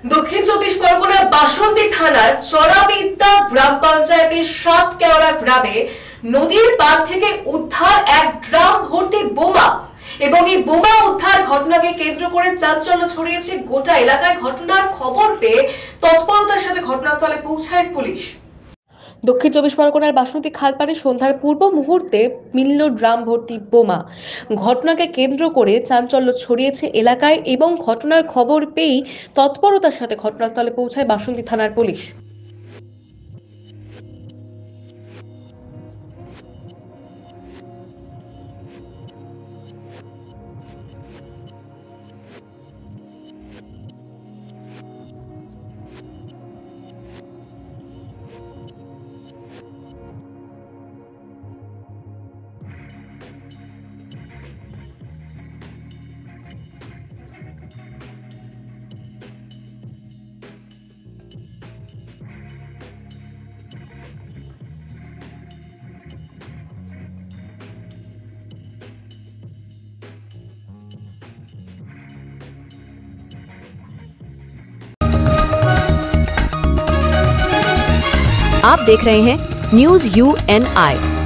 দক্ষিণ চব্বিশ পরগনার বাসন্তী থানার চড়াবিদ্যা গ্রাম পঞ্চায়েতের সাতকেওড়া গ্রামে নদীর পাড় থেকে উদ্ধার এক ড্রাম ভর্তি বোমা এবং এই বোমা উদ্ধার ঘটনাকে কেন্দ্র করে চাঞ্চল্য ছড়িয়েছে গোটা এলাকায়। ঘটনার খবর পেয়ে তৎপরতার সাথে ঘটনাস্থলে পৌঁছায় পুলিশ। দক্ষিণ চব্বিশ পরগনার বাসন্তী খালপাড়ে সন্ধ্যার পূর্ব মুহূর্তে মিলল ড্রাম ভর্তি বোমা। ঘটনাকে কেন্দ্র করে চাঞ্চল্য ছড়িয়েছে এলাকায় এবং ঘটনার খবর পেয়েই তৎপরতার সাথে ঘটনাস্থলে পৌঁছায় বাসন্তী থানার পুলিশ। आप देख रहे हैं न्यूज़ UNI।